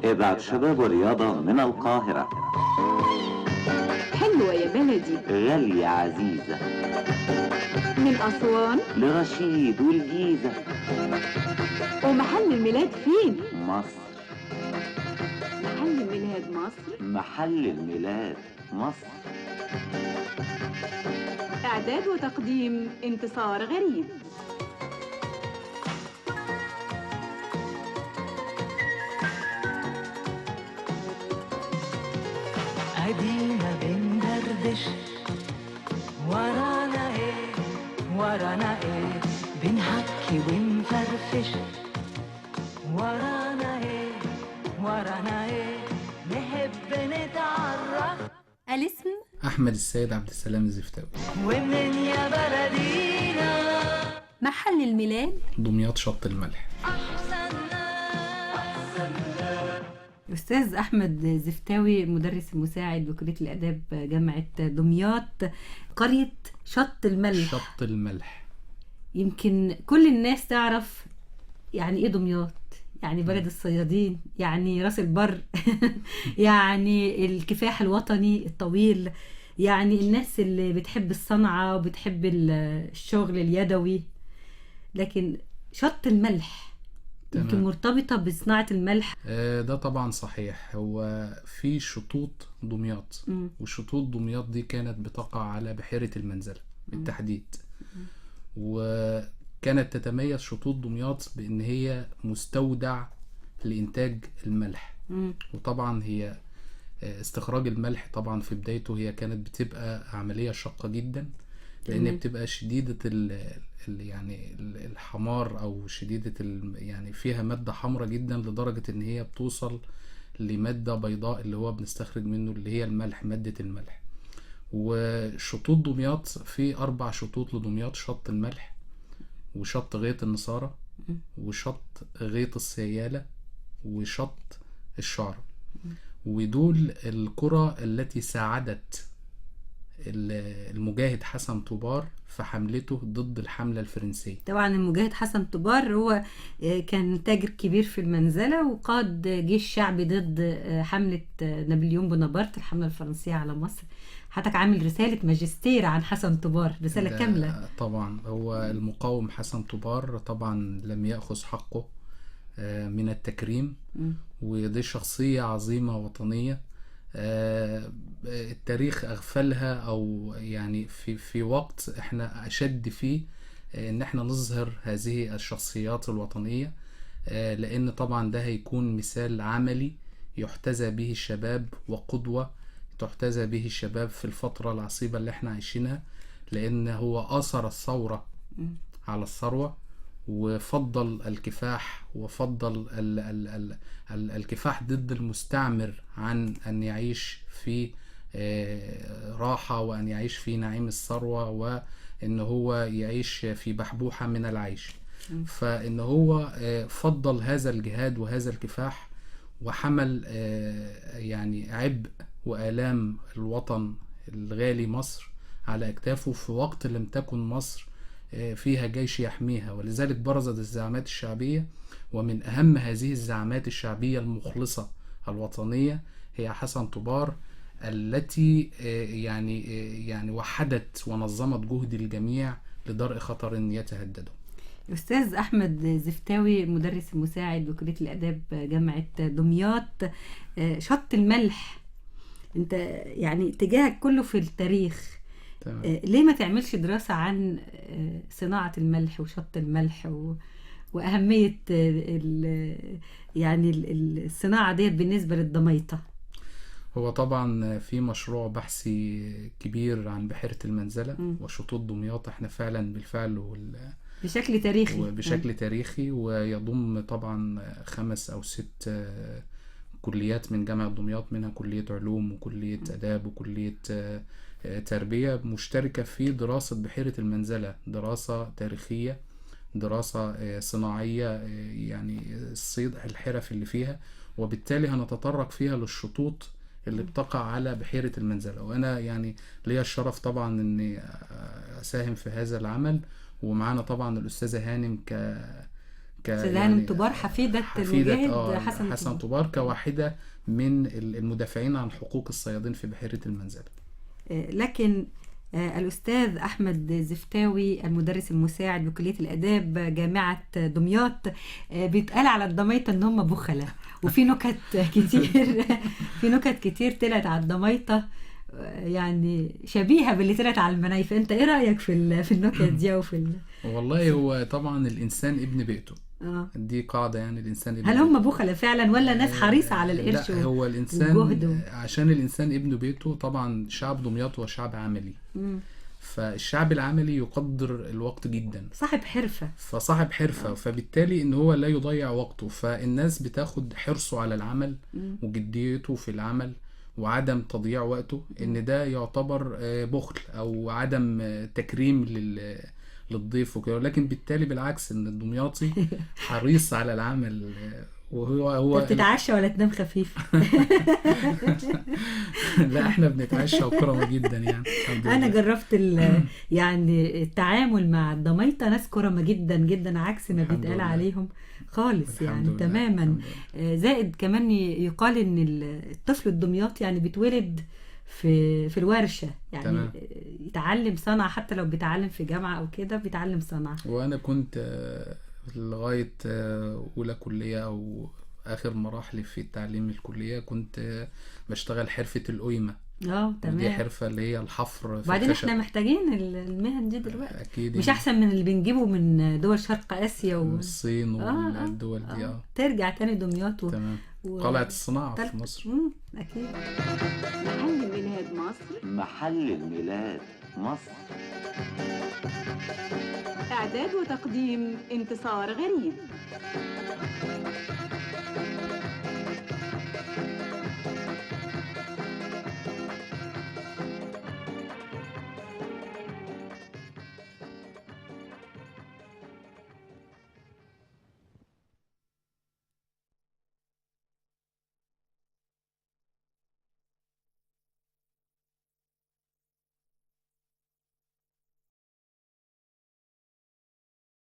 إذاعة شباب ورياضة من القاهرة. حلوة يا بلدي، غالية عزيزة، من أسوان لرشيد والجيزة. ومحل الميلاد فين؟ مصر، محل ميلاد مصر. محل الميلاد مصر. إعداد وتقديم انتصار غريب. قديمة بندردش، ورانا ايه ورانا ايه، بنحكي ونفرفش، ورانا ايه ورانا ايه، نحب نتعرف. الاسم أحمد السيد عبد السلام الزفتاوي. ومن يا بلدينا محل الميلاد دمياط شط الملح. أستاذ أحمد زفتاوي، مدرس مساعد بكلية الآداب جامعة دمياط، قرية شط الملح. شط الملح يمكن كل الناس تعرف يعني إيه دمياط، يعني بلد الصيادين، يعني راس البر يعني الكفاح الوطني الطويل، يعني الناس اللي بتحب الصنعة وبتحب الشغل اليدوي. لكن شط الملح يمكن تمام. مرتبطة بصناعة الملح. ده طبعا صحيح. هو في شطوط دمياط، وشطوط دمياط دي كانت بتقع على بحيرة المنزلة بالتحديد. وكانت تتميز شطوط دمياط بأن هي مستودع لإنتاج الملح. وطبعا هي استخراج الملح طبعا في بدايته هي كانت بتبقى عملية شاقة جدا، لأن بتبقى شديدة يعني الحمار أو شديدة يعني فيها مادة حمرة جدا لدرجة إن هي بتوصل لمادة بيضاء اللي هو بنستخرج منه اللي هي الملح، مادة الملح. وشطوط دمياط في 4 شطوط لدمياط: شط الملح، وشط غيط النصارى، وشط غيط السيالة، وشط الشعرة. ودول القرى التي ساعدت المجاهد حسن طوبار في حملته ضد الحملة الفرنسية. طبعا المجاهد حسن طوبار هو كان تاجر كبير في المنزلة، وقاد جيش شعبي ضد حملة نابليون بونابرت، الحملة الفرنسية على مصر. حضرتك عامل رسالة ماجستير عن حسن طوبار، رسالة كاملة. طبعا هو المقاوم حسن طوبار طبعا لم يأخذ حقه من التكريم، ودي شخصية عظيمة وطنية التاريخ أغفلها، أو يعني في وقت احنا أشد فيه ان احنا نظهر هذه الشخصيات الوطنية، لأن طبعا ده هيكون مثال عملي يحتذى به الشباب، وقدوة تحتذى به الشباب في الفترة العصيبة اللي احنا عايشينها، لأن هو آثر الثورة على الثروة، وفضل الكفاح، وفضل الكفاح ضد المستعمر عن أن يعيش في راحة، وأن يعيش في نعيم الثروة، وأن هو يعيش في بحبوحة من العيش. فإن هو فضل هذا الجهاد وهذا الكفاح، وحمل يعني عبء وآلام الوطن الغالي مصر على أكتافه في وقت لم تكن مصر فيها جيش يحميها. ولذلك برزت الزعامات الشعبية، ومن أهم هذه الزعامات الشعبية المخلصة الوطنية هي حسن طوبار، التي يعني وحدت ونظمت جهد الجميع لدرء خطر يتهدده. أستاذ أحمد زفتاوي، مدرس مساعد بكلية الآداب جامعة دمياط، شط الملح، أنت يعني اتجاهك كله في التاريخ. ليه ما تعملش دراسة عن صناعة الملح وشط الملح وأهمية يعني الصناعة ديت بالنسبة للضميطة؟ هو طبعا في مشروع بحثي كبير عن بحيرة المنزلة وشطوط دمياط، احنا فعلا بالفعل بشكل تاريخي وبشكل تاريخي، ويضم طبعا 5 أو 6 كليات من جامعة دمياط، منها كلية علوم وكلية آداب وكلية تربية، مشتركة في دراسة بحيرة المنزلة، دراسة تاريخية، دراسة صناعية، يعني الصيد الحرف اللي فيها، وبالتالي هنتطرق فيها للشطوط اللي بتقع على بحيرة المنزلة. وأنا يعني ليا الشرف طبعا أني أساهم في هذا العمل، ومعانا طبعا الأستاذة هانم أستاذ هانم طوبار حفيدة المجاهد حسن طوبار كواحدة من المدافعين عن حقوق الصيادين في بحيرة المنزلة. لكن الأستاذ أحمد زفتاوي المدرس المساعد بكلية الآداب جامعة دمياط بيتقال على الضميطة إن هم بخلة، وفي نكت كتير في نكت كتير طلعت على الضميطة يعني شبيهة باللي طلعت على المنايف. أنت إيه رأيك في النكت دي والله هو طبعا الإنسان ابن بيئته. دي قاعدة، يعني الإنسان ابن هل هم بخلة فعلا ولا ناس حريصة على القرش؟ لا، هو الإنسان عشان الإنسان ابن بيته. طبعا شعب دمياط هو شعب عملي، فالشعب العملي يقدر الوقت جدا، صاحب حرفة، فصاحب حرفة، فبالتالي ان هو لا يضيع وقته، فالناس بتاخد حرصه على العمل وجديته في العمل وعدم تضييع وقته ان ده يعتبر بخل او عدم تكريم للضيف وكده. لكن بالتالي بالعكس ان الدمياطي حريص على العمل، وهو بتتعشى ولا تنام خفيف؟ لا، احنا بنتعشى وكرمة جدا يعني. انا جربت يعني التعامل مع الضميطة، ناس كرمة جدا جدا عكس ما بيتقال عليهم خالص يعني تماما. زائد كمان يقال ان الطفل الدمياطي يعني بيتولد في الورشة، يعني تمام. يتعلم صنعة، حتى لو بيتعلم في جامعة او كده بيتعلم صنعة. وانا كنت لغاية أولى كلية أو آخر مراحلي في التعليم الكلية كنت بشتغل حرفة القيمة. تمام. دي حرفة اللي هي الحفر في وبعدين الخشب. احنا محتاجين المهن دي دلوقتي أكيد، مش أحسن من اللي بنجيبه من دول شرق آسيا والصين والدول دي. ترجع تاني دمياط تمام. قلعة الصناعة في مصر. أكيد. محل الميلاد مصر. محل الميلاد مصر. إعداد وتقديم انتصار غريب.